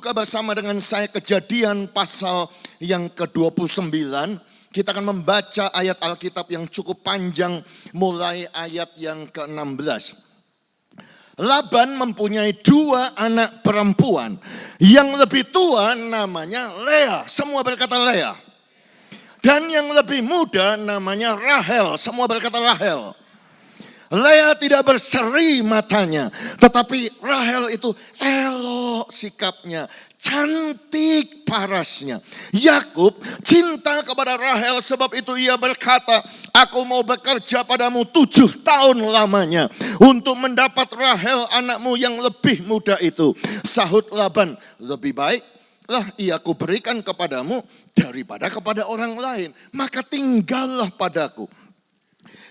buka bersama dengan saya Kejadian pasal yang ke-29. Kita akan membaca ayat Alkitab yang cukup panjang mulai ayat yang ke-16. Laban mempunyai 2 anak perempuan. Yang lebih tua namanya Lea. Semua berkata Lea. Dan yang lebih muda namanya Rahel. Semua berkata Rahel. Lea tidak berseri matanya, tetapi Rahel itu elok sikapnya, cantik parasnya. Yakub cinta kepada Rahel, sebab itu ia berkata, aku mau bekerja padamu 7 tahun lamanya untuk mendapat Rahel anakmu yang lebih muda itu. Sahut Laban, lebih baiklah ia kuberikan kepadamu daripada kepada orang lain, maka tinggallah padaku.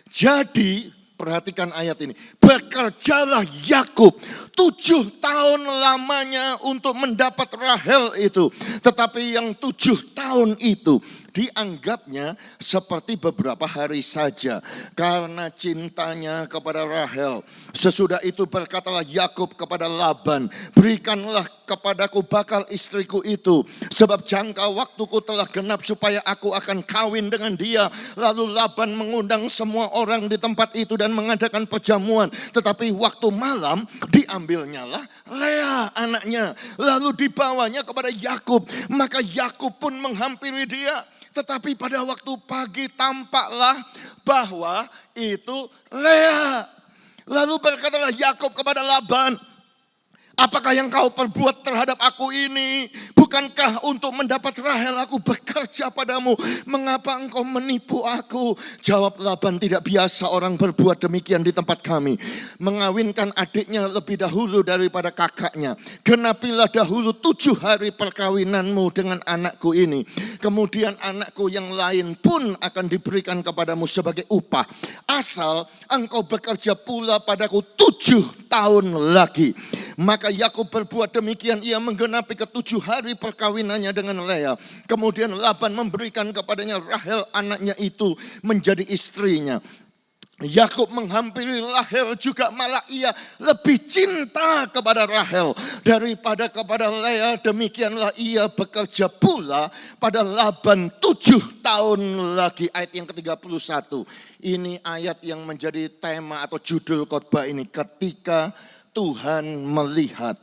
Jadi perhatikan ayat ini. Bekerjalah Yakub 7 tahun lamanya untuk mendapat Rahel itu. Tetapi yang 7 tahun itu dianggapnya seperti beberapa hari saja karena cintanya kepada Rahel. Sesudah itu berkatalah Yakub kepada Laban, berikanlah kepadaku bakal istriku itu, sebab jangka waktuku telah genap supaya aku akan kawin dengan dia. Lalu Laban mengundang semua orang di tempat itu dan mengadakan perjamuan. Tetapi waktu malam diambilnyalah Lea anaknya, lalu dibawanya kepada Yakub. Maka Yakub pun menghampiri dia. Tetapi pada waktu pagi tampaklah bahwa itu Lea. Lalu berkatalah Yakub kepada Laban, apakah yang kau perbuat terhadap aku ini? Bukankah untuk mendapat Rahel aku bekerja padamu? Mengapa engkau menipu aku? Jawab Laban, tidak biasa orang berbuat demikian di tempat kami. Mengawinkan adiknya lebih dahulu daripada kakaknya. Genapilah dahulu 7 hari perkawinanmu dengan anakku ini. Kemudian anakku yang lain pun akan diberikan kepadamu sebagai upah. Asal engkau bekerja pula padaku 7 tahun lagi. Maka Yakub berbuat demikian, ia menggenapi ke-7 hari perkawinannya dengan Lea. Kemudian Laban memberikan kepadanya Rahel anaknya itu menjadi istrinya. Yakub menghampiri Rahel juga, malah ia lebih cinta kepada Rahel daripada kepada Lea. Demikianlah ia bekerja pula pada Laban 7 tahun lagi. Ayat yang ke-31. Ini ayat yang menjadi tema atau judul khotbah ini. Ketika Tuhan melihat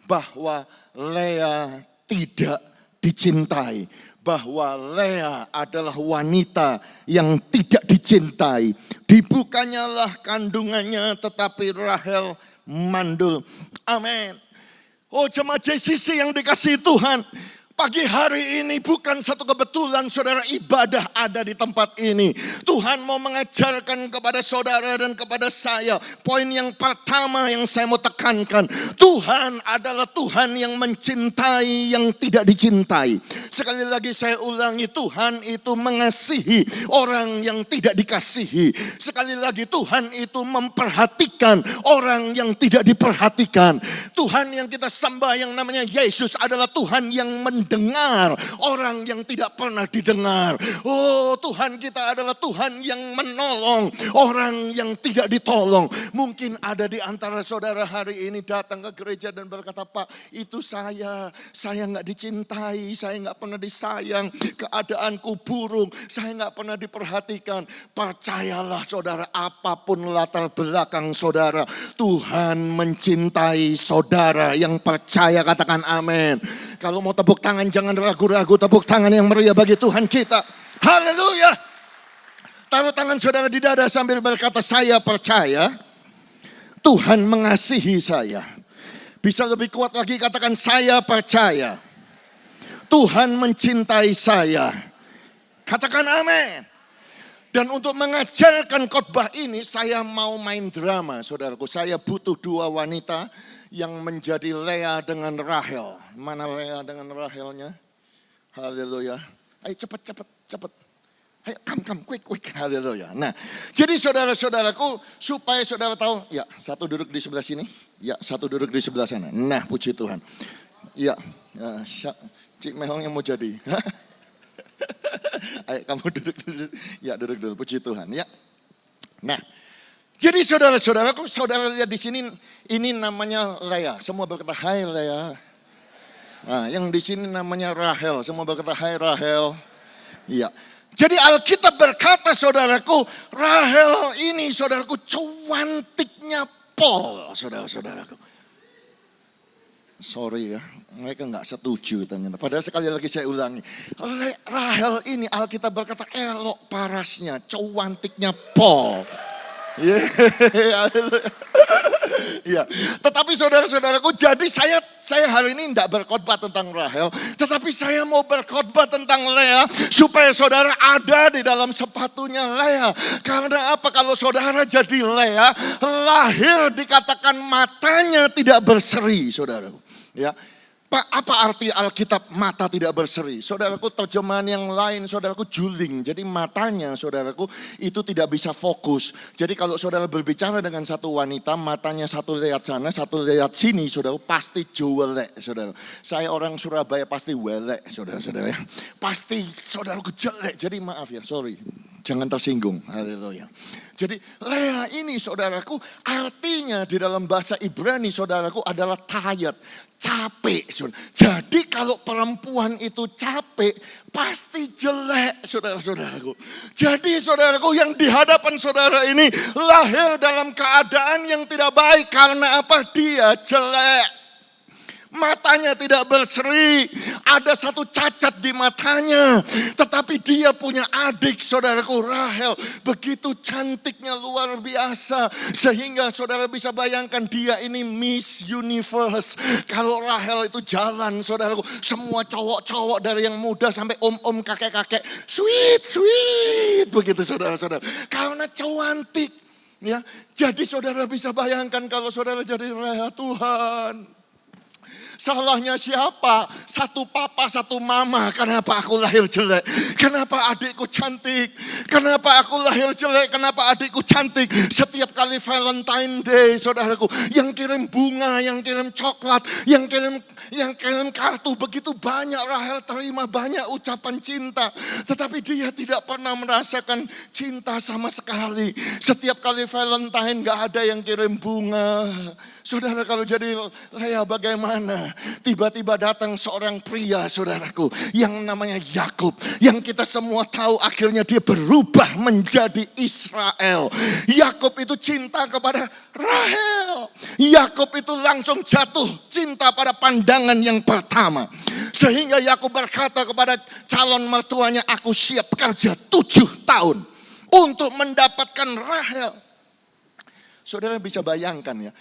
bahwa Lea tidak dicintai, bahwa Lea adalah wanita yang tidak dicintai. Dibukanyalah kandungannya, tetapi Rahel mandul. Amin. Oh jemaat JCC yang dikasihi Tuhan, pagi hari ini bukan satu kebetulan saudara ibadah ada di tempat ini. Tuhan mau mengajarkan kepada saudara dan kepada saya. Poin yang pertama yang saya mau tekankan, Tuhan adalah Tuhan yang mencintai yang tidak dicintai. Sekali lagi saya ulangi, Tuhan itu mengasihi orang yang tidak dikasihi. Sekali lagi, Tuhan itu memperhatikan orang yang tidak diperhatikan. Tuhan yang kita sembah yang namanya Yesus adalah Tuhan yang mendengar orang yang tidak pernah didengar. Oh, Tuhan kita adalah Tuhan yang menolong orang yang tidak ditolong. Mungkin ada di antara saudara hari ini datang ke gereja dan berkata, Pak, itu saya nggak dicintai, saya nggak pernah disayang, keadaanku buruk, saya nggak pernah diperhatikan. Percayalah saudara, apapun latar belakang saudara, Tuhan mencintai saudara. Yang percaya katakan amin. Kalau mau tepuk tangan jangan ragu-ragu, tepuk tangan yang meriah bagi Tuhan kita. Haleluya. Taruh tangan saudara di dada sambil berkata, saya percaya Tuhan mengasihi saya. Bisa lebih kuat lagi, katakan saya percaya Tuhan mencintai saya. Katakan amin. Dan untuk mengajarkan khotbah ini saya mau main drama saudaraku. Saya butuh 2 wanita yang menjadi Lea dengan Rahel. Mana Lea dengan Rahelnya? Haleluya. Ayo cepat. Ayo come, quick. Haleluya. Nah, jadi saudara-saudaraku, supaya saudara tahu, ya, satu duduk di sebelah sini, ya, satu duduk di sebelah sana. Nah, puji Tuhan. Ya, Cik Mehong yang mau jadi. Ayo kamu duduk. Ya, duduk dulu. Puji Tuhan, ya. Nah, jadi saudara-saudaraku, saudara lihat di sini, ini namanya Lea. Semua berkata, hai Lea. Nah, yang di sini namanya Rahel. Semua berkata, hai Rahel. Iya. Jadi Alkitab berkata saudaraku, Rahel ini saudaraku cantiknya Paul, saudara-saudaraku. Sorry ya, mereka nggak setuju ternyata. Padahal sekali lagi saya ulangi, Rahel ini Alkitab berkata elok parasnya, cantiknya Paul. Ya, tetapi saudara-saudaraku, jadi saya hari ini tidak berkhotbah tentang Rahel, tetapi saya mau berkhotbah tentang Lea supaya saudara ada di dalam sepatunya Lea. Karena apa? Kalau saudara jadi Lea, lahir dikatakan matanya tidak berseri, saudaraku. Ya. Pak, apa arti Alkitab mata tidak berseri? Saudaraku, terjemahan yang lain, saudaraku juling. Jadi matanya, saudaraku, itu tidak bisa fokus. Jadi kalau saudara berbicara dengan satu wanita, matanya satu lihat sana, satu lihat sini, saudaraku, pasti jelek, saudara. Saya orang Surabaya pasti welek, saudara-saudara. Pasti saudaraku jelek. Jadi maaf ya, sorry. Jangan tersinggung, haleluya. Jadi Lea ini saudaraku, artinya di dalam bahasa Ibrani saudaraku adalah tired, capek. Jadi kalau perempuan itu capek, pasti jelek saudara-saudaraku. Jadi saudaraku, yang di hadapan saudara ini lahir dalam keadaan yang tidak baik. Karena apa? Dia jelek. Matanya tidak berseri, ada satu cacat di matanya. Tetapi dia punya adik saudaraku Rahel, begitu cantiknya luar biasa. Sehingga saudara bisa bayangkan dia ini Miss Universe. Kalau Rahel itu jalan saudaraku, semua cowok-cowok dari yang muda sampai om-om kakek-kakek, sweet begitu saudara-saudara. Karena cantik. Ya, jadi saudara bisa bayangkan kalau saudara jadi Rahel, Tuhan. Salahnya siapa? Satu papa, satu mama. Kenapa aku lahir jelek? Kenapa adikku cantik? Kenapa aku lahir jelek? Kenapa adikku cantik? Setiap kali Valentine Day, saudaraku, yang kirim bunga, yang kirim coklat, yang kirim kartu, begitu banyak Rahel terima banyak ucapan cinta. Tetapi dia tidak pernah merasakan cinta sama sekali. Setiap kali Valentine gak ada yang kirim bunga. Saudara, kalau jadi Lea bagaimana? Tiba-tiba datang seorang pria saudaraku yang namanya Yakub, yang kita semua tahu akhirnya dia berubah menjadi Israel. Yakub itu cinta kepada Rahel. Yakub itu langsung jatuh cinta pada pandangan yang pertama. Sehingga Yakub berkata kepada calon mertuanya, aku siap kerja 7 tahun untuk mendapatkan Rahel. Saudara bisa bayangkan ya,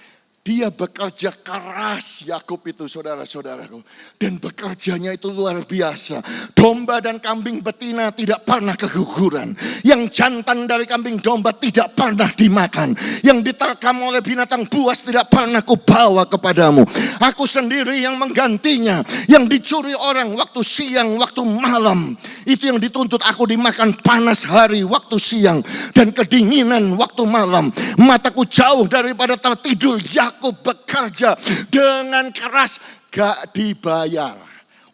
dia bekerja keras Yakub itu saudara-saudaraku. Dan bekerjanya itu luar biasa. Domba dan kambing betina tidak pernah keguguran. Yang jantan dari kambing domba tidak pernah dimakan. Yang diterkam oleh binatang buas tidak pernah kubawa kepadamu. Aku sendiri yang menggantinya. Yang dicuri orang waktu siang, waktu malam. Itu yang dituntut aku dimakan panas hari waktu siang. Dan kedinginan waktu malam. Mataku jauh daripada tertidur. Yakub bekerja dengan keras, gak dibayar.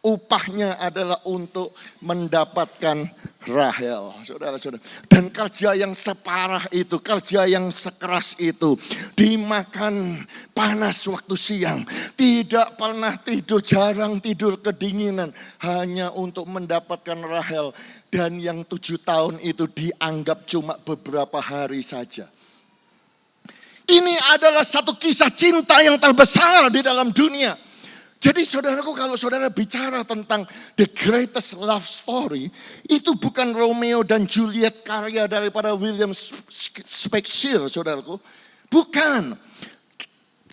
Upahnya adalah untuk mendapatkan Rahel, saudara-saudara. Dan kerja yang separah itu, kerja yang sekeras itu, dimakan panas waktu siang, tidak pernah tidur, jarang tidur kedinginan, hanya untuk mendapatkan Rahel. Dan yang 7 tahun itu dianggap cuma beberapa hari saja. Ini adalah satu kisah cinta yang terbesar di dalam dunia. Jadi saudaraku, kalau saudara bicara tentang the greatest love story, itu bukan Romeo dan Juliet karya daripada William Shakespeare, saudaraku. Bukan.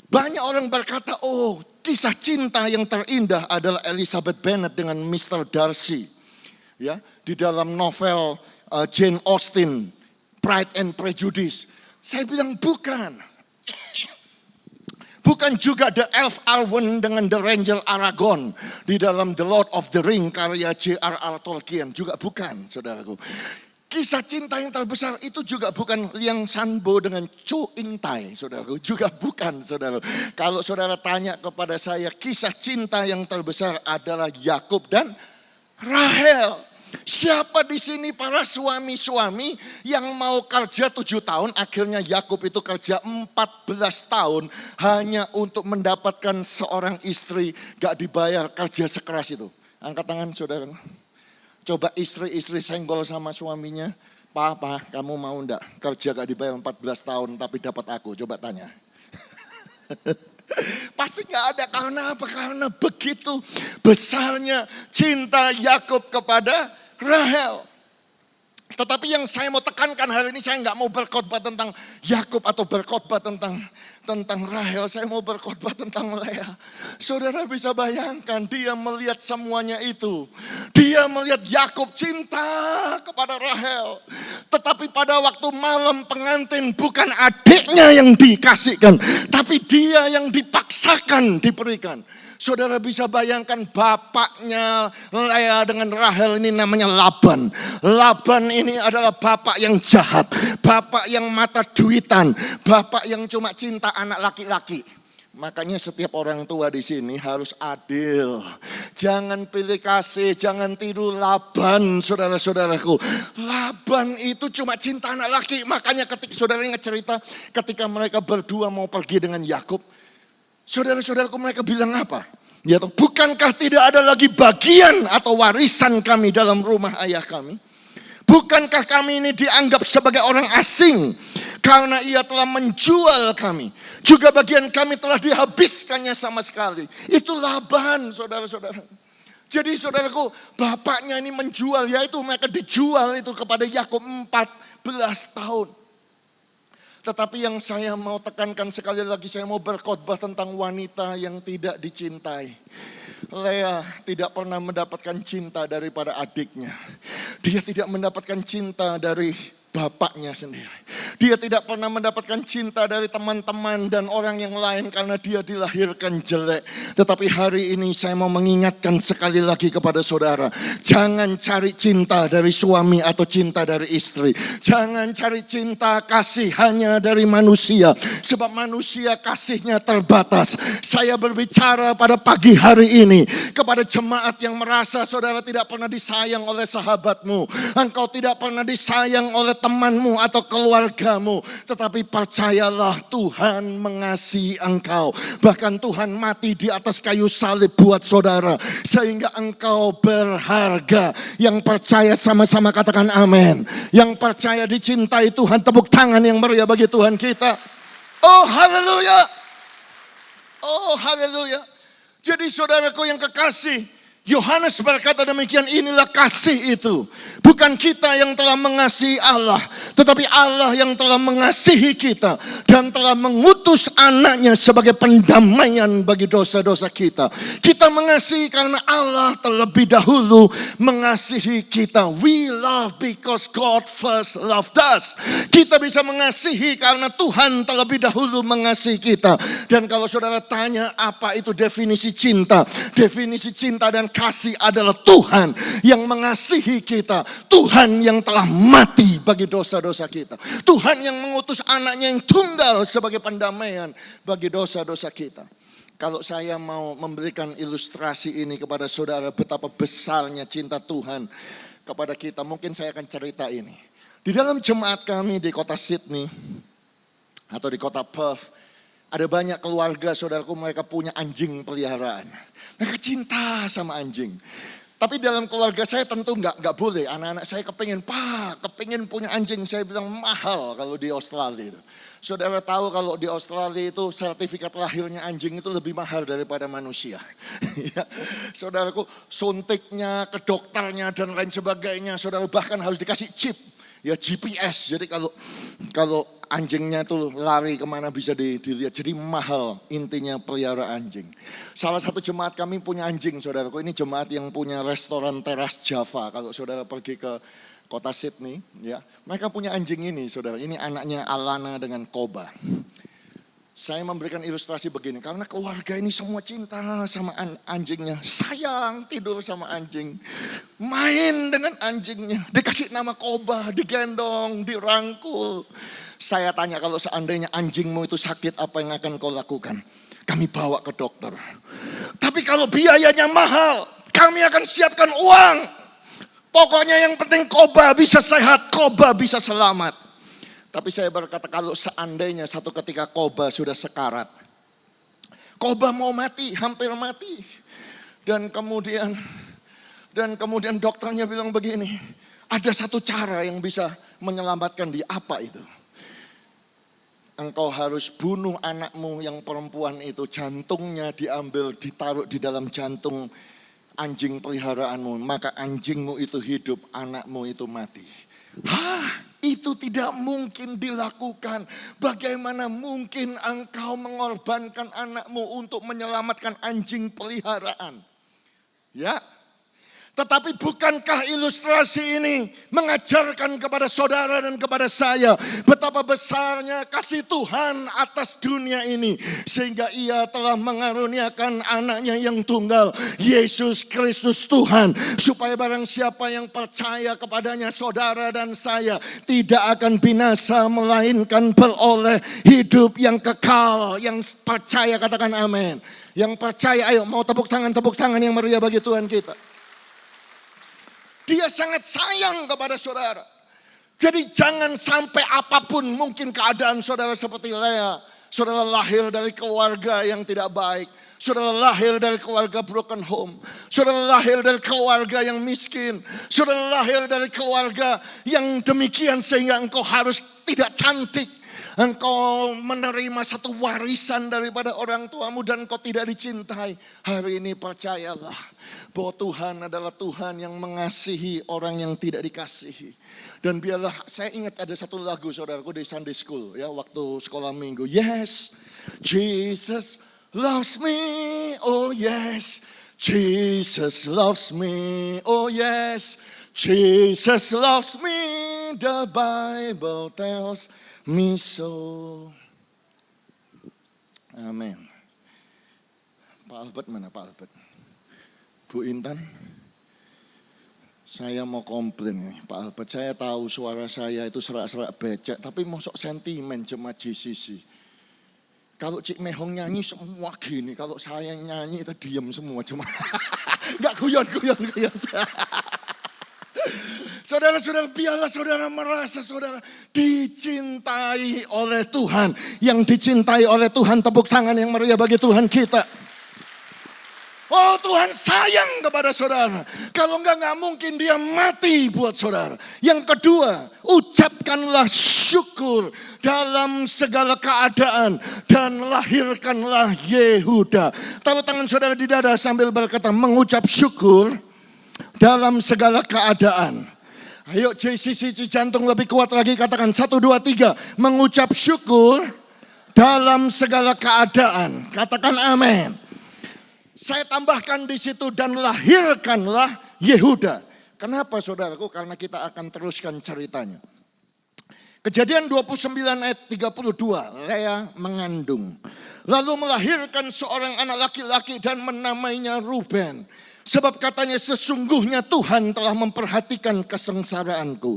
Banyak orang berkata, oh, kisah cinta yang terindah adalah Elizabeth Bennet dengan Mr. Darcy. Ya, di dalam novel Jane Austen, Pride and Prejudice. Saya bilang bukan. Bukan juga The Elf Arwen dengan The Ranger Aragorn di dalam The Lord of the Ring karya J.R.R. Tolkien. Juga bukan, saudaraku. Kisah cinta yang terbesar itu juga bukan Liang Sanbo dengan Cho In-tai, saudaraku. Juga bukan, saudara. Kalau saudara tanya kepada saya, kisah cinta yang terbesar adalah Yakub dan Rahel. Siapa di sini para suami-suami yang mau kerja 7 tahun, akhirnya Yakub itu kerja 14 tahun hanya untuk mendapatkan seorang istri gak dibayar kerja sekeras itu. Angkat tangan saudara. Coba istri-istri senggol sama suaminya, Papa kamu mau enggak kerja gak dibayar 14 tahun tapi dapat aku, coba tanya. Pasti gak ada, karena apa? Karena begitu besarnya cinta Yakub kepada Rahel. Tetapi yang saya mau tekankan hari ini, saya nggak mau berkhotbah tentang Yakub atau berkhotbah tentang Rahel. Saya mau berkhotbah tentang Lea. Saudara bisa bayangkan, dia melihat semuanya itu. Dia melihat Yakub cinta kepada Rahel. Tetapi pada waktu malam pengantin, bukan adiknya yang dikasihkan, tapi dia yang dipaksakan diberikan. Saudara bisa bayangkan bapaknya Lea dengan Rahel ini namanya Laban. Laban ini adalah bapak yang jahat, bapak yang mata duitan, bapak yang cuma cinta anak laki-laki. Makanya setiap orang tua di sini harus adil. Jangan pilih kasih, jangan tiru Laban, saudara-saudaraku. Laban itu cuma cinta anak laki. Makanya ketika saudara ingat cerita ketika mereka berdua mau pergi dengan Yakub, saudara-saudaraku mereka bilang apa? Ya, bukankah tidak ada lagi bagian atau warisan kami dalam rumah ayah kami? Bukankah kami ini dianggap sebagai orang asing karena ia telah menjual kami? Juga bagian kami telah dihabiskannya sama sekali. Itu Laban, saudara-saudara. Jadi saudaraku, bapaknya ini menjual, yaitu mereka dijual itu kepada Yakub 14 tahun. Tetapi yang saya mau tekankan sekali lagi, saya mau berkhotbah tentang wanita yang tidak dicintai. Lea tidak pernah mendapatkan cinta daripada adiknya. Dia tidak mendapatkan cinta dari bapaknya sendiri. Dia tidak pernah mendapatkan cinta dari teman-teman dan orang yang lain karena dia dilahirkan jelek. Tetapi hari ini saya mau mengingatkan sekali lagi kepada saudara. Jangan cari cinta dari suami atau cinta dari istri. Jangan cari cinta kasih hanya dari manusia. Sebab manusia kasihnya terbatas. Saya berbicara pada pagi hari ini kepada jemaat yang merasa saudara tidak pernah disayang oleh sahabatmu. Engkau tidak pernah disayang oleh temanmu atau keluargamu. Tetapi percayalah, Tuhan mengasihi engkau. Bahkan Tuhan mati di atas kayu salib buat saudara. Sehingga engkau berharga. Yang percaya sama-sama katakan amin. Yang percaya dicintai Tuhan, tepuk tangan yang meriah bagi Tuhan kita. Oh haleluya. Oh haleluya. Jadi saudaraku yang kekasih, Yohanes berkata demikian, inilah kasih itu. Bukan kita yang telah mengasihi Allah, tetapi Allah yang telah mengasihi kita dan telah mengutus anaknya sebagai pendamaian bagi dosa-dosa kita. Kita mengasihi karena Allah terlebih dahulu mengasihi kita. We love because God first loved us. Kita bisa mengasihi karena Tuhan terlebih dahulu mengasihi kita. Dan kalau saudara tanya apa itu definisi cinta? Definisi cinta dan kasih adalah Tuhan yang mengasihi kita. Tuhan yang telah mati bagi dosa-dosa kita. Tuhan yang mengutus anaknya yang tunggal sebagai pendamaian bagi dosa-dosa kita. Kalau saya mau memberikan ilustrasi ini kepada saudara betapa besarnya cinta Tuhan kepada kita, mungkin saya akan cerita ini. Di dalam jemaat kami di kota Sydney atau di kota Perth, ada banyak keluarga saudaraku, mereka punya anjing peliharaan. Mereka cinta sama anjing. Tapi dalam keluarga saya tentu nggak boleh. Anak-anak saya kepingin punya anjing. Saya bilang mahal kalau di Australia itu. Saudara tahu kalau di Australia itu sertifikat lahirnya anjing itu lebih mahal daripada manusia. Ya, saudaraku, suntiknya, ke dokternya dan lain sebagainya. Saudara bahkan harus dikasih chip. Ya GPS, jadi kalau anjingnya itu lari kemana bisa dilihat. Jadi mahal intinya pelihara anjing. Salah satu jemaat kami punya anjing, saudaraku. Ini jemaat yang punya restoran teras Java. Kalau saudara pergi ke kota Sydney, ya, mereka punya anjing ini, saudara. Ini anaknya Alana dengan Koba. Saya memberikan ilustrasi begini, karena keluarga ini semua cinta sama anjingnya. Sayang tidur sama anjing. Main dengan anjingnya. Dikasih nama Koba, digendong, dirangkul. Saya tanya, kalau seandainya anjingmu itu sakit, apa yang akan kau lakukan? Kami bawa ke dokter. Tapi kalau biayanya mahal, kami akan siapkan uang Pokoknya yang penting Koba bisa sehat, Koba bisa selamat. Tapi saya berkata kalau seandainya satu ketika Koba sudah sekarat. Koba mau mati, hampir mati. Dan kemudian dokternya bilang begini, ada satu cara yang bisa menyelamatkan dia. Apa itu? Engkau harus bunuh anakmu yang perempuan itu. Jantungnya diambil, ditaruh di dalam jantung anjing peliharaanmu. Maka anjingmu itu hidup, anakmu itu mati. Itu tidak mungkin dilakukan. Bagaimana mungkin engkau mengorbankan anakmu untuk menyelamatkan anjing peliharaan? Ya. Tetapi bukankah ilustrasi ini mengajarkan kepada saudara dan kepada saya betapa besarnya kasih Tuhan atas dunia ini. Sehingga ia telah mengaruniakan anaknya yang tunggal, Yesus Kristus Tuhan. Supaya barang siapa yang percaya kepadanya, saudara dan saya, tidak akan binasa melainkan beroleh hidup yang kekal. Yang percaya katakan amin. Yang percaya ayo mau tepuk tangan yang meriah bagi Tuhan kita. Dia sangat sayang kepada saudara. Jadi jangan sampai apapun mungkin keadaan saudara seperti Lea. Saudara lahir dari keluarga yang tidak baik. Saudara lahir dari keluarga broken home. Saudara lahir dari keluarga yang miskin. Saudara lahir dari keluarga yang demikian sehingga engkau harus tidak cantik. Engkau menerima satu warisan daripada orang tuamu dan engkau tidak dicintai. Hari ini percayalah bahwa Tuhan adalah Tuhan yang mengasihi orang yang tidak dikasihi. Dan biarlah, saya ingat ada satu lagu saudaraku di Sunday School ya waktu sekolah minggu. Yes, Jesus loves me, oh yes. Jesus loves me, oh yes. Jesus loves me, the Bible tells me so. Amin. Pak Albert mana Pak Albert? Bu Intan, saya mau komplain nih Pak Albert. Saya tahu suara saya itu serak-serak becek, tapi mosok sentimen jemaat GCC. Kalau Cik Mehong nyanyi semua gini, kalau saya nyanyi itu diam semua cuma. Enggak guyon. Saudara-saudara, biarlah saudara merasa saudara dicintai oleh Tuhan. Yang dicintai oleh Tuhan, tepuk tangan yang meriah bagi Tuhan kita. Oh Tuhan sayang kepada saudara. Kalau enggak mungkin dia mati buat saudara. Yang kedua, ucapkanlah syukur dalam segala keadaan. Dan lahirkanlah Yehuda. Taruh tangan saudara di dada sambil berkata mengucap syukur dalam segala keadaan. Ayo JCC jantung lebih kuat lagi, katakan 1, 2, 3. Mengucap syukur dalam segala keadaan. Katakan amin. Saya tambahkan di situ dan lahirkanlah Yehuda. Kenapa saudaraku? Karena kita akan teruskan ceritanya. Kejadian 29 ayat 32. Lea mengandung. Lalu melahirkan seorang anak laki-laki dan menamainya Ruben. Sebab katanya sesungguhnya Tuhan telah memperhatikan kesengsaraanku.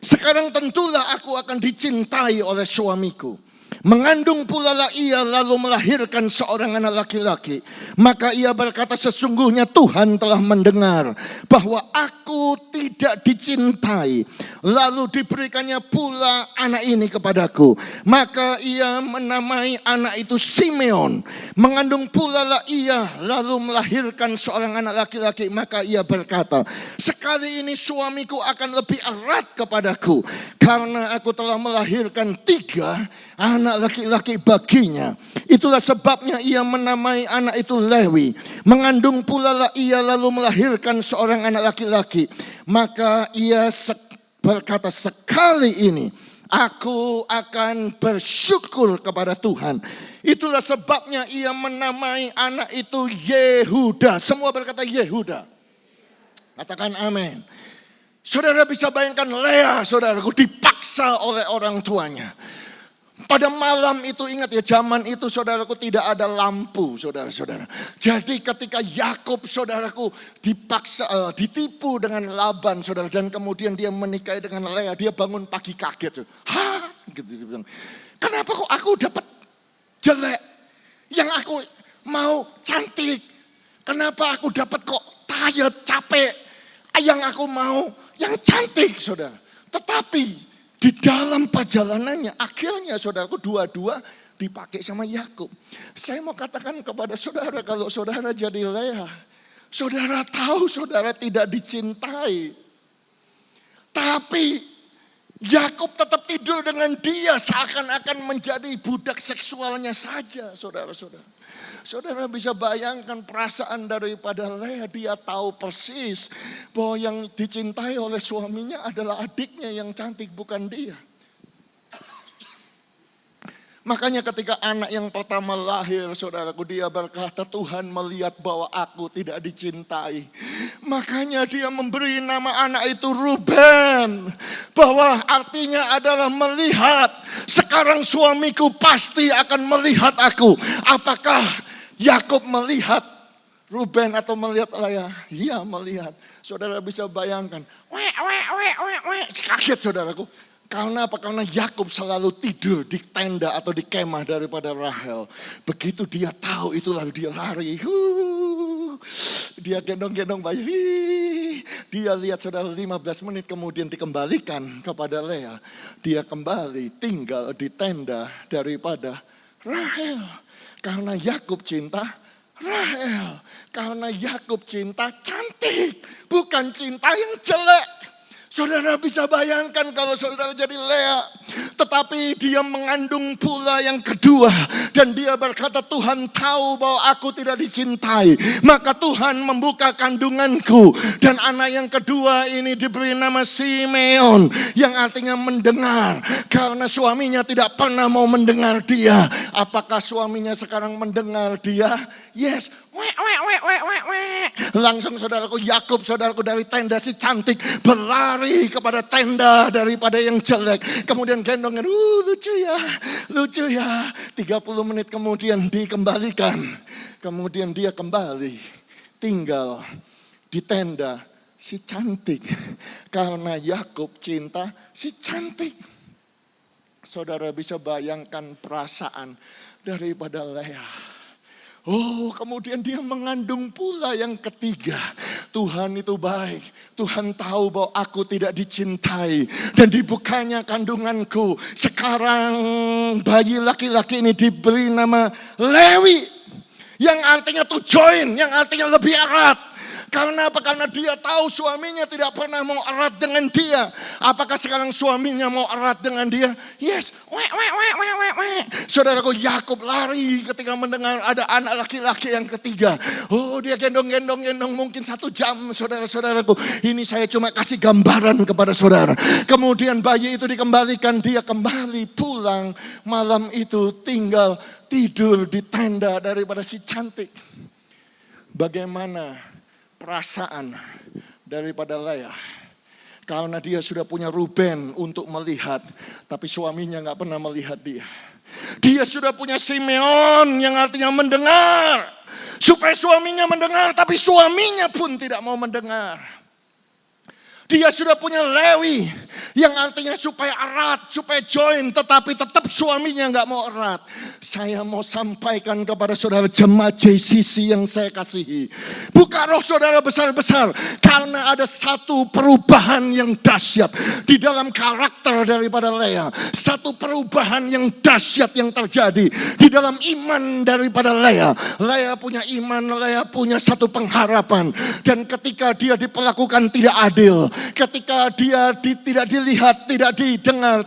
Sekarang tentulah aku akan dicintai oleh suamiku. Mengandung pula lah ia lalu melahirkan seorang anak laki-laki. Maka ia berkata sesungguhnya Tuhan telah mendengar bahwa aku tidak dicintai. Lalu diberikannya pula anak ini kepadaku. Maka ia menamai anak itu Simeon. Mengandung pula lah ia lalu melahirkan seorang anak laki-laki. Maka ia berkata sekali ini suamiku akan lebih erat kepadaku. Karena aku telah melahirkan 3 anak laki-laki baginya. Itulah sebabnya ia menamai anak itu Lewi. Mengandung pula lah ia lalu melahirkan seorang anak laki-laki. Maka ia berkata sekali ini aku akan bersyukur kepada Tuhan. Itulah sebabnya ia menamai anak itu Yehuda. Semua berkata Yehuda. Katakan amin. Saudara bisa bayangkan Lea saudaraku dipaksa oleh orang tuanya. Pada malam itu ingat ya zaman itu saudaraku tidak ada lampu saudara-saudara. Jadi ketika Yakub saudaraku dipaksa ditipu dengan Laban saudara dan kemudian dia menikahi dengan Lea, dia bangun pagi kaget. Hah? Gitu dia bilang. Kenapa kok aku dapat jelek? Yang aku mau cantik. Kenapa aku dapat kok tired, capek? Yang aku mau yang cantik, saudara. Tetapi di dalam perjalanannya akhirnya saudaraku dua-dua dipakai sama Yakub. Saya mau katakan kepada saudara, kalau saudara jadi Lea, saudara tahu saudara tidak dicintai. Tapi Yakub tetap tidur dengan dia seakan-akan menjadi budak seksualnya saja, saudara-saudara. Saudara bisa bayangkan perasaan daripada Lea, dia tahu persis bahwa yang dicintai oleh suaminya adalah adiknya yang cantik, bukan dia. Makanya ketika anak yang pertama lahir, saudaraku, dia berkata, Tuhan melihat bahwa aku tidak dicintai. Makanya dia memberi nama anak itu Ruben. Bahwa artinya adalah melihat. Sekarang suamiku pasti akan melihat aku. Apakah Yakub melihat Ruben atau melihat Lea? Iya, melihat. Saudara bisa bayangkan. Kaget saudaraku. Karena apa? Karena Yakub selalu tidur di tenda atau di kemah daripada Rahel. Begitu dia tahu itu, lalu dia lari. Dia gendong-gendong bayi. Dia lihat saudara 15 menit kemudian dikembalikan kepada Lea. Dia kembali tinggal di tenda daripada Rahel. Karena Yakub cinta Rahel. Karena Yakub cinta cantik. Bukan cinta yang jelek. Saudara bisa bayangkan kalau saudara jadi Lea. Tetapi dia mengandung pula yang kedua. Dan dia berkata, Tuhan tahu bahwa aku tidak dicintai. Maka Tuhan membuka kandunganku. Dan anak yang kedua ini diberi nama Simeon. Yang artinya mendengar. Karena suaminya tidak pernah mau mendengar dia. Apakah suaminya sekarang mendengar dia? Yes. Langsung saudaraku Yakub, saudaraku, dari tenda si cantik berlari kepada tenda daripada yang jelek. Kemudian gendongan, lucu ya. 30 menit kemudian dikembalikan. Kemudian dia kembali tinggal di tenda si cantik. Karena Yakub cinta si cantik. Saudara bisa bayangkan perasaan daripada Lea. Oh, kemudian dia mengandung pula yang ketiga. Tuhan itu baik. Tuhan tahu bahwa aku tidak dicintai. Dan dibukanya kandunganku. Sekarang bayi laki-laki ini diberi nama Lewi. Yang artinya to join, yang artinya lebih erat. Karena apa? Karena dia tahu suaminya tidak pernah mau erat dengan dia. Apakah sekarang suaminya mau erat dengan dia? Yes. Saudaraku, Yakub lari ketika mendengar ada anak laki-laki yang ketiga. Oh, dia gendong mungkin 1 jam, saudara-saudaraku. Ini saya cuma kasih gambaran kepada saudara. Kemudian bayi itu dikembalikan, dia kembali pulang. Malam itu tinggal tidur di tenda daripada si cantik. Bagaimana perasaan daripada Lea? Karena dia sudah punya Ruben untuk melihat, tapi suaminya gak pernah melihat dia. Dia sudah punya Simeon yang artinya mendengar, supaya suaminya mendengar, tapi suaminya pun tidak mau mendengar. Dia sudah punya Lewi yang artinya supaya erat, supaya join, tetapi tetap suaminya gak mau erat. Saya mau sampaikan kepada saudara jemaat JCC yang saya kasihi. Buka roh saudara besar-besar. Karena ada satu perubahan yang dahsyat di dalam karakter daripada Lea. Satu perubahan yang dahsyat yang terjadi di dalam iman daripada Lea. Lea punya iman, Lea punya satu pengharapan. Dan ketika dia diperlakukan tidak adil, ketika dia tidak dilihat, tidak didengar,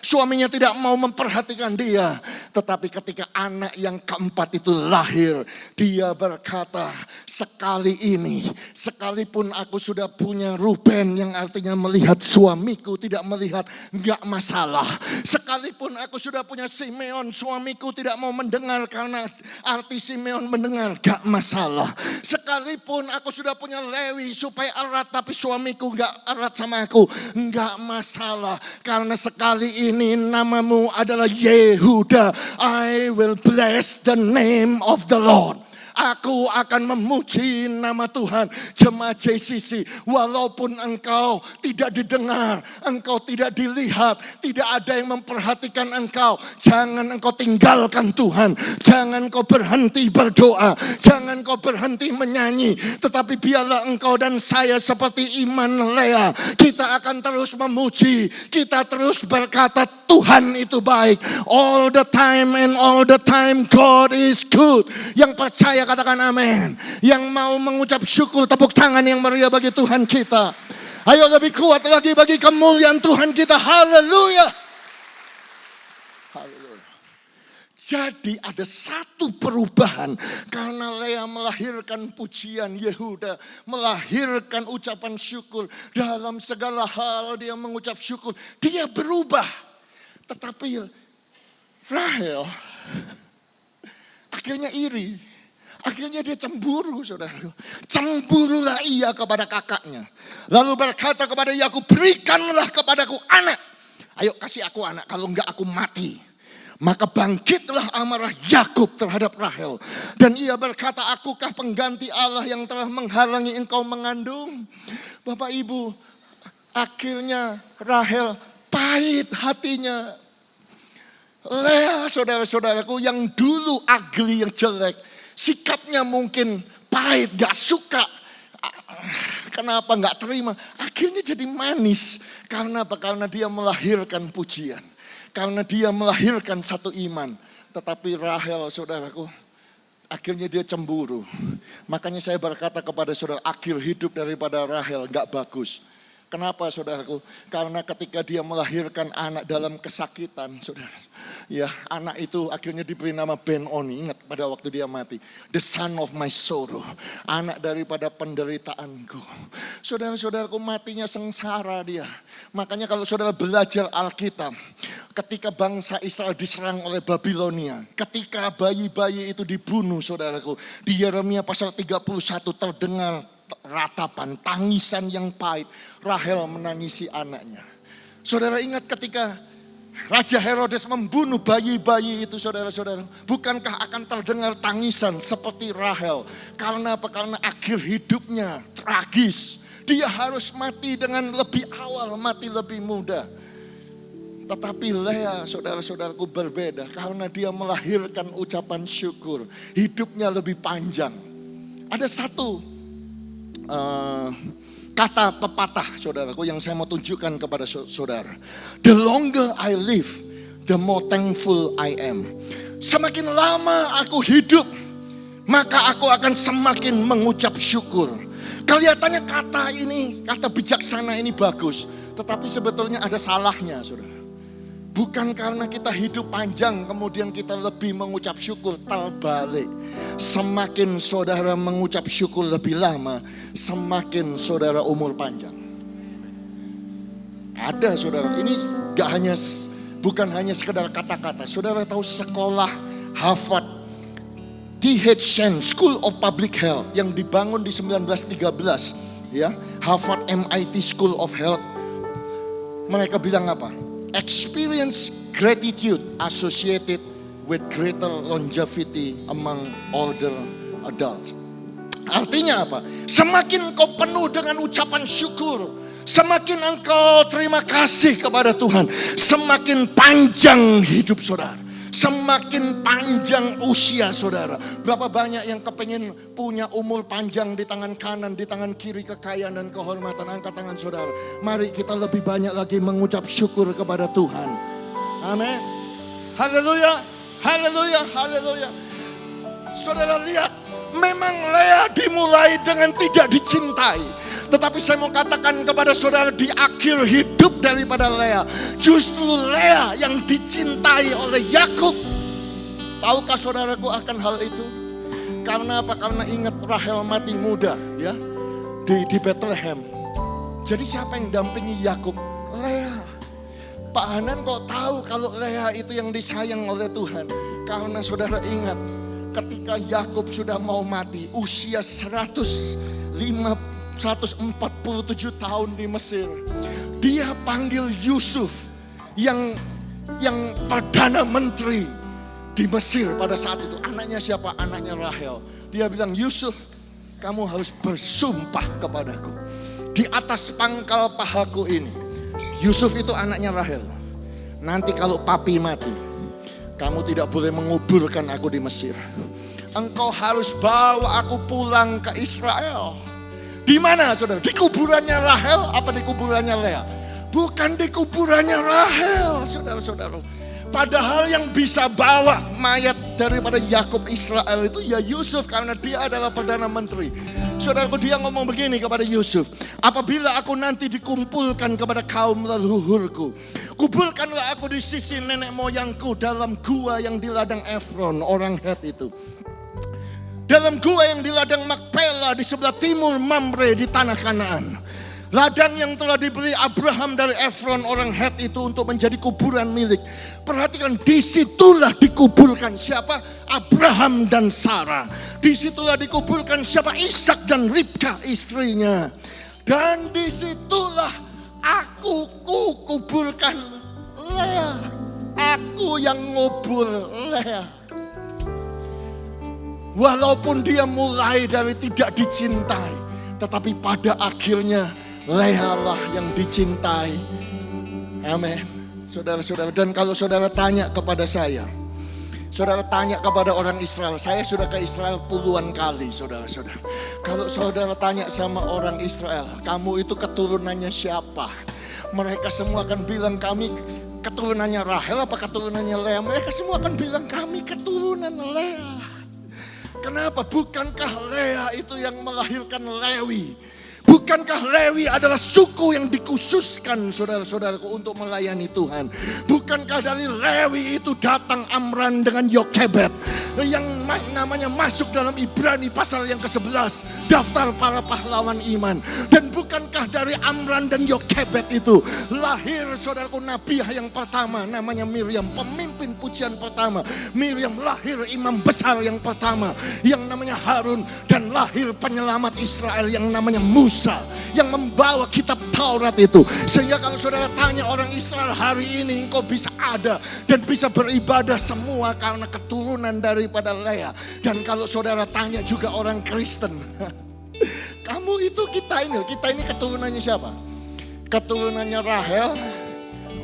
suaminya tidak mau memperhatikan dia. Tetapi ketika anak yang keempat itu lahir, dia berkata, sekali ini, sekalipun aku sudah punya Ruben yang artinya melihat suamiku tidak melihat, enggak masalah. Sekalipun aku sudah punya Simeon, suamiku tidak mau mendengar karena arti Simeon mendengar, enggak masalah. Sekalipun aku sudah punya Lewi supaya erat tapi suamiku enggak erat sama aku, enggak masalah. Karena sekali ini namamu adalah Yehuda. I will bless the name of the Lord. Aku akan memuji nama Tuhan. Jemaat JCC, walaupun engkau tidak didengar, engkau tidak dilihat, tidak ada yang memperhatikan engkau, jangan engkau tinggalkan Tuhan. Jangan kau berhenti berdoa, jangan kau berhenti menyanyi, tetapi biarlah engkau dan saya seperti iman Lea. Kita akan terus memuji, kita terus berkata Tuhan itu baik. All the time and all the time God is good. Yang percaya katakan amin. Yang mau mengucap syukur, tepuk tangan yang meriah bagi Tuhan kita. Ayo lebih kuat lagi bagi kemuliaan Tuhan kita. Haleluya. Haleluya. Jadi ada satu perubahan karena Lea melahirkan pujian, Yehuda melahirkan ucapan syukur. Dalam segala hal dia mengucap syukur. Dia berubah. Tetapi Rahel akhirnya iri. Akhirnya dia cemburu, saudara. Cemburulah ia kepada kakaknya. Lalu berkata kepada Yakub, berikanlah kepadaku anak. Ayo kasih aku anak, kalau enggak aku mati. Maka bangkitlah amarah Yakub terhadap Rahel. Dan ia berkata, akukah pengganti Allah yang telah menghalangi engkau mengandung? Bapak Ibu, akhirnya Rahel pahit hatinya. Lea, saudara-saudaraku, yang dulu ugly, yang jelek, sikapnya mungkin pahit, gak suka. Kenapa gak terima? Akhirnya jadi manis. Karena apa? Karena dia melahirkan pujian. Karena dia melahirkan satu iman. Tetapi Rahel, saudaraku, akhirnya dia cemburu. Makanya saya berkata kepada saudara, akhir hidup daripada Rahel gak bagus. Kenapa saudaraku? Karena ketika dia melahirkan anak dalam kesakitan, saudara. Ya, anak itu akhirnya diberi nama Ben-Oni. Ingat pada waktu dia mati. The son of my sorrow. Anak daripada penderitaanku. Saudara-saudaraku, matinya sengsara dia. Makanya kalau saudara belajar Alkitab. Ketika bangsa Israel diserang oleh Babilonia. Ketika bayi-bayi itu dibunuh, saudaraku. Di Yeremia pasal 31 terdengar ratapan, tangisan yang pahit. Rahel menangisi anaknya. Saudara ingat ketika Raja Herodes membunuh bayi-bayi itu, saudara-saudara. Bukankah akan terdengar tangisan seperti Rahel? Karena apa? Karena akhir hidupnya tragis. Dia harus mati dengan lebih awal, mati lebih muda. Tetapi Lea, saudara-saudaraku, berbeda. Karena dia melahirkan ucapan syukur. Hidupnya lebih panjang. Ada satu kata pepatah, saudaraku, yang saya mau tunjukkan kepada saudara. The longer I live, the more thankful I am. Semakin lama aku hidup, maka aku akan semakin mengucap syukur. Kelihatannya kata ini, kata bijaksana ini bagus. Tetapi sebetulnya ada salahnya, saudara. Bukan karena kita hidup panjang kemudian kita lebih mengucap syukur, terbalik. Semakin saudara mengucap syukur lebih lama, semakin saudara umur panjang. Ada saudara, ini bukan hanya sekedar kata-kata. Saudara tahu sekolah Harvard T.H. Chan School of Public Health yang dibangun di 1913, ya, Harvard MIT School of Health. Mereka bilang apa? Experience gratitude associated with greater longevity among older adults. Artinya apa? Semakin kau penuh dengan ucapan syukur, semakin engkau terima kasih kepada Tuhan, semakin panjang hidup saudara, semakin panjang usia saudara. Berapa banyak yang kepengen punya umur panjang di tangan kanan, di tangan kiri kekayaan dan kehormatan. Angkat tangan saudara. Mari kita lebih banyak lagi mengucap syukur kepada Tuhan. Amin. Haleluya, haleluya, haleluya. Saudara lihat, memang Lea dimulai dengan tidak dicintai. Tetapi saya mau katakan kepada saudara, di akhir hidup daripada Lea, justru Lea yang dicintai oleh Yakub. Tahukah saudaraku akan hal itu? Karena apa? Karena ingat Rahel mati muda, ya, di Bethlehem. Jadi siapa yang dampingi Yakub? Lea. Pak Hanan kok tahu kalau Lea itu yang disayang oleh Tuhan? Karena saudara ingat, ketika Yakub sudah mau mati, usia 147 tahun di Mesir, dia panggil Yusuf yang perdana menteri di Mesir pada saat itu. Anaknya siapa? Anaknya Rahel. Dia bilang, Yusuf, kamu harus bersumpah kepadaku di atas pangkal pahaku ini. Yusuf itu anaknya Rahel. Nanti kalau papi mati, kamu tidak boleh menguburkan aku di Mesir. Engkau harus bawa aku pulang ke Israel. Di mana, saudara? Di kuburannya Rahel apa di kuburannya Lea? Bukan di kuburannya Rahel, saudara-saudara. Padahal yang bisa bawa mayat daripada Yakub Israel itu ya Yusuf, karena dia adalah Perdana Menteri. Saudaraku, dia ngomong begini kepada Yusuf, apabila aku nanti dikumpulkan kepada kaum leluhurku, kumpulkanlah aku di sisi nenek moyangku dalam gua yang di ladang Efron, orang Het itu. Dalam gua yang di ladang Makpela di sebelah timur Mamre di tanah Kanaan. Ladang yang telah dibeli Abraham dari Efron orang Het itu untuk menjadi kuburan milik. Perhatikan, disitulah dikuburkan siapa? Abraham dan Sarah. Disitulah dikuburkan siapa? Ishak dan Ribka istrinya. Dan disitulah aku kuburkan Lea. Aku yang ngubur Lea. Walaupun dia mulai dari tidak dicintai, tetapi pada akhirnya Lea lah yang dicintai. Amin. Saudara-saudara, dan kalau saudara tanya kepada saya, saudara tanya kepada orang Israel, saya sudah ke Israel puluhan kali, saudara-saudara. Kalau saudara tanya sama orang Israel, kamu itu keturunannya siapa? Mereka semua akan bilang, kami keturunannya Rahel apa keturunannya Lea? Mereka semua akan bilang, kami keturunan Lea. Kenapa? Bukankah Lea itu yang melahirkan Lewi? Bukankah Lewi adalah suku yang dikhususkan, saudara-saudaraku, untuk melayani Tuhan? Bukankah dari Lewi itu datang Amran dengan Yokebed, yang namanya masuk dalam Ibrani pasal yang ke-11, daftar para pahlawan iman? Dan bukankah dari Amran dan Yokebed itu lahir, saudaraku, nabiah yang pertama namanya Miriam, pemimpin pujian pertama. Miriam lahir imam besar yang pertama yang namanya Harun, dan lahir penyelamat Israel yang namanya Musa, yang membawa kitab Taurat itu. Sehingga kalau saudara tanya orang Israel hari ini, engkau bisa ada dan bisa beribadah semua karena keturunan daripada Lea. Dan kalau saudara tanya juga orang Kristen, kamu itu kita ini keturunannya siapa? Keturunannya Rahel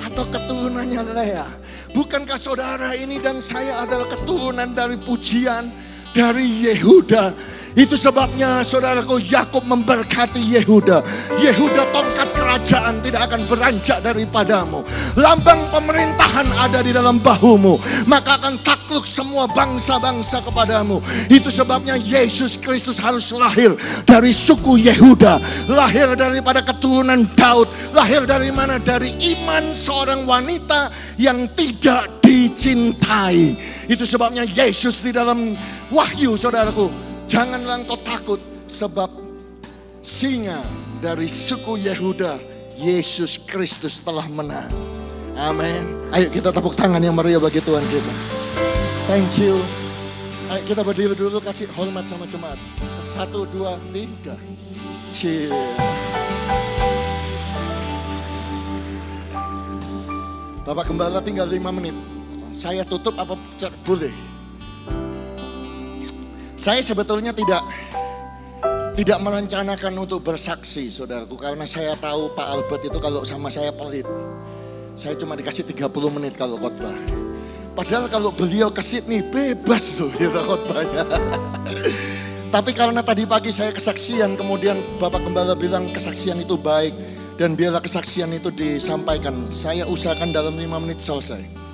atau keturunannya Lea? Bukankah saudara ini dan saya adalah keturunan dari pujian dari Yehuda? Itu sebabnya saudaraku, Yakub memberkati Yehuda. Yehuda, tongkat kerajaan tidak akan beranjak daripadamu. Lambang pemerintahan ada di dalam bahumu. Maka akan takluk semua bangsa-bangsa kepadamu. Itu sebabnya Yesus Kristus harus lahir dari suku Yehuda. Lahir daripada keturunan Daud. Lahir dari mana? Dari iman seorang wanita yang tidak dicintai. Itu sebabnya Yesus di dalam Wahyu, saudaraku, janganlah engkau takut, sebab singa dari suku Yehuda, Yesus Kristus telah menang. Amin. Ayo kita tepuk tangan yang meriah bagi Tuhan kita. Thank you. Ayo kita berdiri dulu, kasih hormat sama jemaat. 1, 2, 3. Cheers. Bapak Gembala tinggal 5 menit. Saya tutup apa boleh? Saya sebetulnya tidak merencanakan untuk bersaksi, saudaraku, karena saya tahu Pak Albert itu kalau sama saya pelit. Saya cuma dikasih 30 menit kalau khotbah. Padahal kalau beliau ke Sydney bebas loh kita khotbahnya. Tapi karena tadi pagi saya kesaksian, kemudian Bapak Gembala bilang kesaksian itu baik dan biarlah kesaksian itu disampaikan. Saya usahakan dalam 5 menit selesai.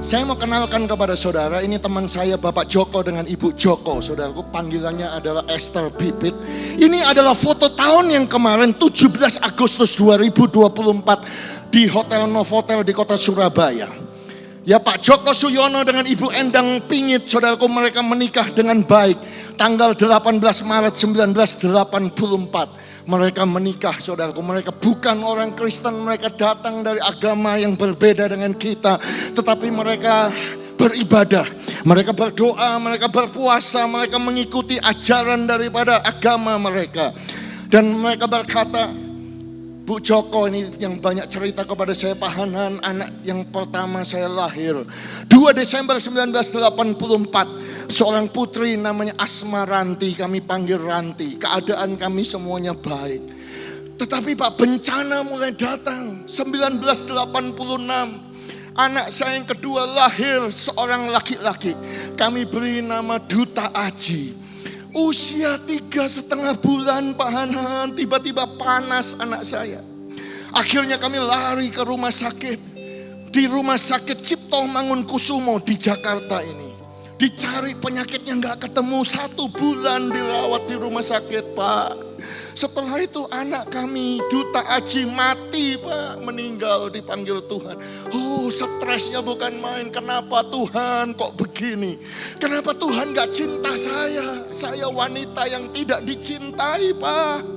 Saya mau kenalkan kepada saudara, ini teman saya Bapak Joko dengan Ibu Joko. Saudaraku, panggilannya adalah Esther Pipit. Ini adalah foto tahun yang kemarin 17 Agustus 2024 di Hotel Novotel di kota Surabaya. Ya, Pak Joko Suyono dengan Ibu Endang Pingit, saudaraku, mereka menikah dengan baik. Tanggal 18 Maret 1984. Mereka menikah, saudaraku. Mereka bukan orang Kristen, mereka datang dari agama yang berbeda dengan kita. Tetapi mereka beribadah, mereka berdoa, mereka berpuasa, mereka mengikuti ajaran daripada agama mereka. Dan mereka berkata, Bu Joko ini yang banyak cerita kepada saya, Pak Hanan, anak yang pertama saya lahir 2 Desember 1984. Seorang putri namanya Asma Ranti, kami panggil Ranti. Keadaan kami semuanya baik. Tetapi Pak, bencana mulai datang 1986. Anak saya yang kedua lahir, seorang laki-laki. Kami beri nama Duta Aji. Usia 3,5 bulan Pak Hanan, tiba-tiba panas anak saya. Akhirnya kami lari ke rumah sakit. Di rumah sakit Cipto Mangunkusumo di Jakarta ini. Dicari penyakitnya gak ketemu, 1 bulan dirawat di rumah sakit Pak. Setelah itu anak kami Duta Aji mati Pak, meninggal, dipanggil Tuhan. Oh, stresnya bukan main. Kenapa Tuhan kok begini? Kenapa Tuhan gak cinta saya? Saya wanita yang tidak dicintai Pak.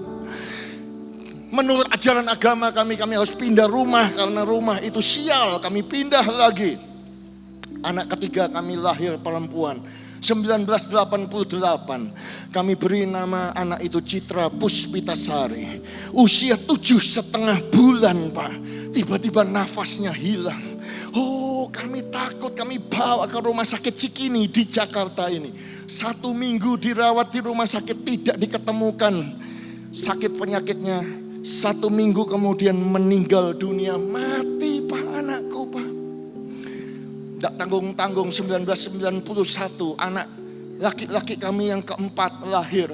Menurut ajaran agama kami harus pindah rumah karena rumah itu sial. Kami pindah lagi. Anak ketiga kami lahir perempuan 1988. Kami beri nama anak itu Citra Puspitasari. Usia 7,5 bulan Pak. Tiba-tiba nafasnya hilang. Oh, kami takut, kami bawa ke rumah sakit Cikini di Jakarta ini. 1 minggu dirawat di rumah sakit, tidak diketemukan sakit penyakitnya. 1 minggu kemudian meninggal dunia, mati Pak anakku Pak. Tak tanggung-tanggung 1991 anak laki-laki kami yang keempat lahir.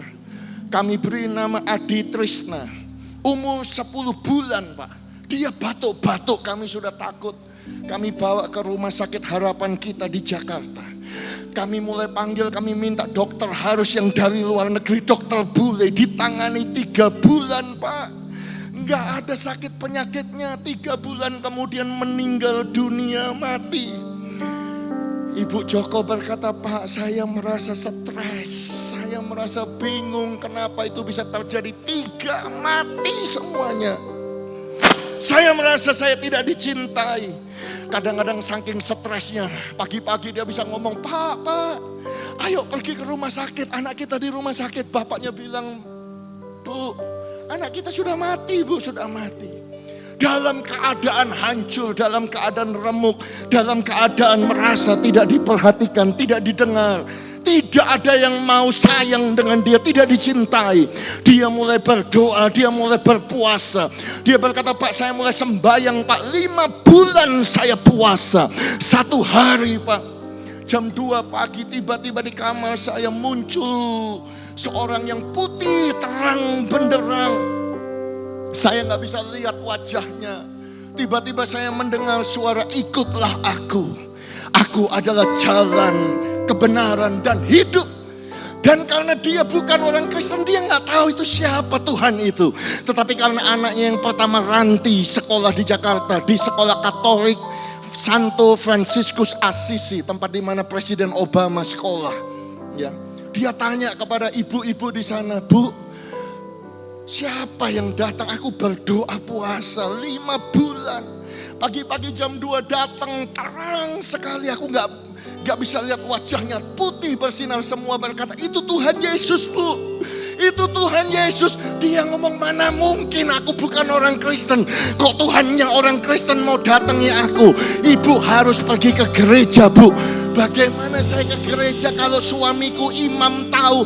Kami beri nama Adi Trisna. Umur 10 bulan Pak. Dia batuk-batuk, kami sudah takut. Kami bawa ke rumah sakit Harapan Kita di Jakarta. Kami mulai panggil, kami minta dokter harus yang dari luar negeri, dokter bule. Ditangani 3 bulan Pak. Enggak ada sakit penyakitnya. 3 bulan kemudian meninggal dunia, mati. Ibu Joko berkata, Pak, saya merasa stres, saya merasa bingung kenapa itu bisa terjadi. 3 mati semuanya. Saya merasa saya tidak dicintai. Kadang-kadang saking stresnya, pagi-pagi dia bisa ngomong, Pak, ayo pergi ke rumah sakit. Anak kita di rumah sakit. Bapaknya bilang, Bu, anak kita sudah mati, Bu, sudah mati. Dalam keadaan hancur, dalam keadaan remuk, dalam keadaan merasa tidak diperhatikan, tidak didengar. Tidak ada yang mau sayang dengan dia, tidak dicintai. Dia mulai berdoa, dia mulai berpuasa. Dia berkata, Pak, saya mulai sembahyang Pak, 5 bulan saya puasa. 1 hari Pak, jam 2 pagi tiba-tiba di kamar saya muncul seorang yang putih terang benderang. Saya gak bisa lihat wajahnya. Tiba-tiba saya mendengar suara, ikutlah aku. Aku adalah jalan, kebenaran, dan hidup. Dan karena dia bukan orang Kristen, dia gak tahu itu siapa Tuhan itu. Tetapi karena anaknya yang pertama Ranti sekolah di Jakarta, di sekolah Katolik Santo Franciscus Assisi, tempat di mana Presiden Obama sekolah. Ya, dia tanya kepada ibu-ibu di sana, Bu, siapa yang datang? Aku berdoa puasa 5 bulan. Pagi-pagi jam 2 datang, terang sekali. Aku gak bisa lihat wajahnya, putih bersinar semua. Berkata, itu Tuhan Yesus Bu. Itu Tuhan Yesus. Dia ngomong, mana mungkin aku bukan orang Kristen. Kok Tuhannya orang Kristen mau datangi aku? Ibu harus pergi ke gereja Bu. Bagaimana saya ke gereja kalau suamiku imam tahu?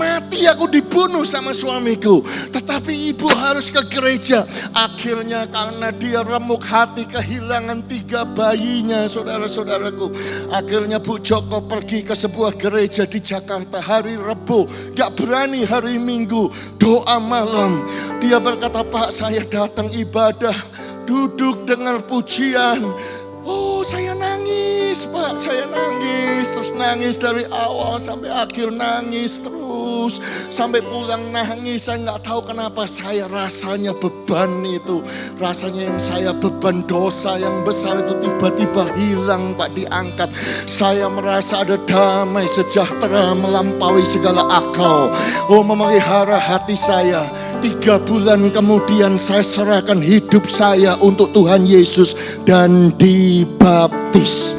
Mati aku dibunuh sama suamiku. Tetapi ibu harus ke gereja. Akhirnya karena dia remuk hati, kehilangan 3 bayinya, saudara-saudaraku. Akhirnya Bu Joko pergi ke sebuah gereja di Jakarta hari Rebo. Gak berani hari Minggu, doa malam. Dia berkata, Pak, saya datang ibadah, duduk dengar pujian. Oh, saya nangis Pak, saya nangis. Terus nangis dari awal sampai akhir, nangis terus. Sampai pulang nangis, saya gak tahu kenapa. Saya rasanya beban itu. Rasanya yang saya beban dosa yang besar itu tiba-tiba hilang Pak, diangkat. Saya merasa ada damai sejahtera melampaui segala akal. Oh, memelihara hati saya. 3 bulan kemudian saya serahkan hidup saya untuk Tuhan Yesus dan dibaptis.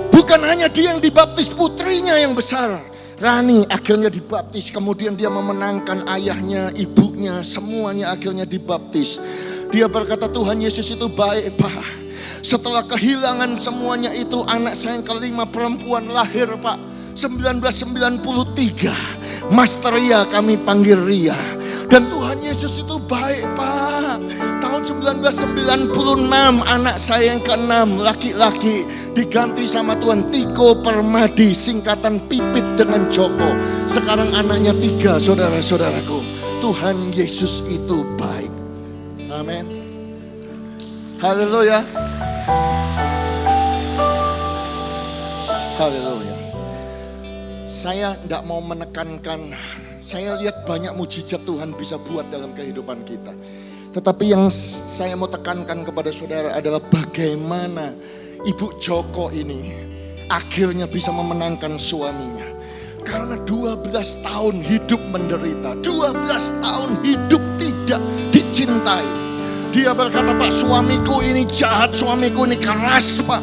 Bukan hanya dia yang dibaptis, putrinya yang besar, Rani akhirnya dibaptis, kemudian dia memenangkan ayahnya, ibunya, semuanya akhirnya dibaptis. Dia berkata, Tuhan Yesus itu baik Pak. Setelah kehilangan semuanya itu, anak saya yang kelima perempuan lahir Pak. 1993, Master Ria, kami panggil Ria. Dan Tuhan Yesus itu baik Pak. Tahun 1996 anak saya yang ke-6 laki-laki diganti sama Tuhan, Tiko Permadi, singkatan Pipit dengan Joko. Sekarang anaknya 3, saudara-saudaraku. Tuhan Yesus itu baik. Amin. Haleluya. Haleluya. Saya tidak mau menekankan, saya lihat banyak mujizat Tuhan bisa buat dalam kehidupan kita. Tetapi yang saya mau tekankan kepada saudara adalah bagaimana Ibu Joko ini akhirnya bisa memenangkan suaminya. Karena 12 tahun hidup menderita, 12 tahun hidup tidak dicintai. Dia berkata, Pak, suamiku ini jahat, suamiku ini keras Pak.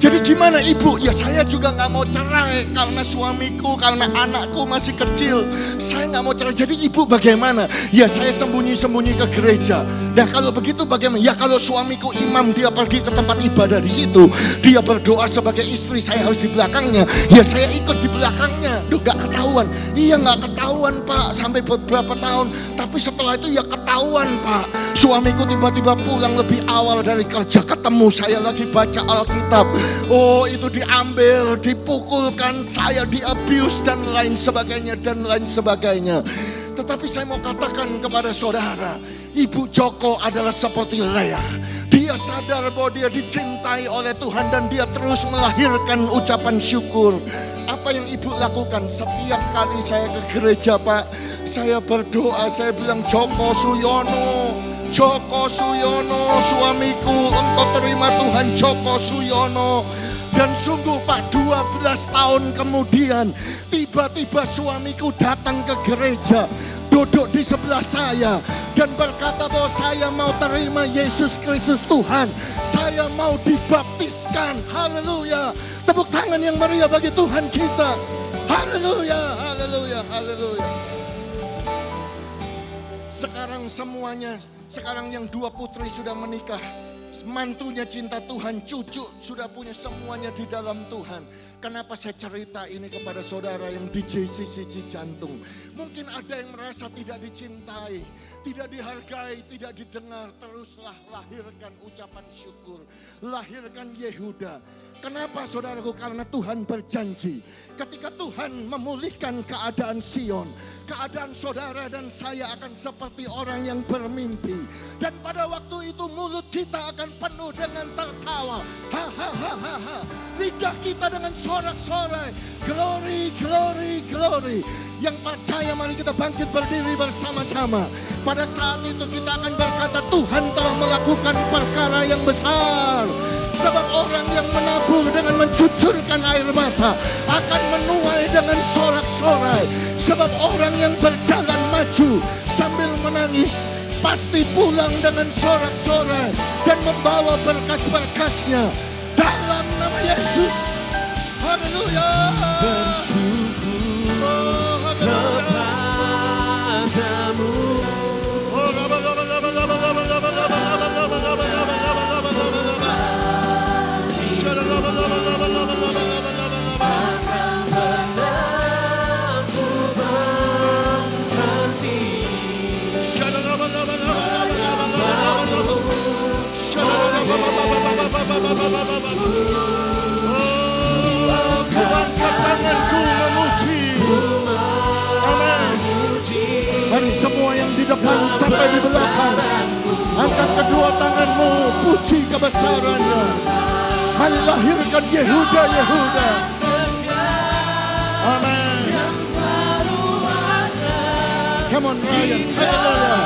Jadi gimana ibu? Ya saya juga gak mau cerai karena suamiku, karena anakku masih kecil. Saya gak mau cerai. Jadi ibu bagaimana? Ya saya sembunyi-sembunyi ke gereja. Nah kalau begitu bagaimana? Ya kalau suamiku imam, dia pergi ke tempat ibadah di situ, dia berdoa sebagai istri, saya harus di belakangnya. Ya saya ikut di belakangnya. Duh gak ketahuan. Iya gak ketahuan Pak sampai beberapa tahun. Tapi setelah itu ya ketahuan Pak. Suamiku tiba-tiba pulang lebih awal dari kerja, ketemu saya lagi baca Alkitab. Oh itu diambil, dipukulkan, saya di-abuse dan lain sebagainya dan lain sebagainya. Tetapi saya mau katakan kepada saudara, Ibu Joko adalah seperti Lea. Dia sadar bahwa dia dicintai oleh Tuhan dan dia terus melahirkan ucapan syukur. Apa yang ibu lakukan? Setiap kali saya ke gereja Pak, saya berdoa, saya bilang, Joko Suyono, Joko Suyono, suamiku, engkau terima Tuhan Joko Suyono. Dan sungguh Pak, 12 tahun kemudian tiba-tiba suamiku datang ke gereja, duduk di sebelah saya dan berkata bahwa saya mau terima Yesus Kristus Tuhan. Saya mau dibaptiskan. Haleluya. Tepuk tangan yang meriah bagi Tuhan kita. Haleluya, haleluya, haleluya. Sekarang semuanya, sekarang yang 2 putri sudah menikah. Mantunya cinta Tuhan, cucu sudah punya semuanya di dalam Tuhan. Kenapa saya cerita ini kepada saudara yang di JCC Cijantung? Mungkin ada yang merasa tidak dicintai, tidak dihargai, tidak didengar. Teruslah lahirkan ucapan syukur, lahirkan Yehuda. Kenapa saudaraku? Karena Tuhan berjanji ketika Tuhan memulihkan keadaan Sion, keadaan saudara dan saya akan seperti orang yang bermimpi. Dan pada waktu itu mulut kita akan penuh dengan tertawa. Ha. Lidah kita dengan sorak-sorai. Glory, glory, glory. Yang percaya mari kita bangkit berdiri bersama-sama. Pada saat itu kita akan berkata, Tuhan telah melakukan perkara yang besar. Sebab orang yang menabur dengan mencucurkan air mata akan menuai dengan sorak-sorai. Sebab orang yang berjalan maju sambil menangis pasti pulang dengan sorak-sorai dan membawa berkas-berkasnya dalam nama Yesus. Haleluya. Bersyukur kepadamu. Takkan pernah ku berhenti. Kuatkan tanganku memuji. Amin. Mari semua yang di depan sampai di belakang, angkat kedua tanganmu, puji kebesarannya. Mari lahirkan Yehuda, Yehuda. Amin. Come on Ryan, haleluya.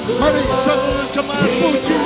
Mari seluruh jemaat puji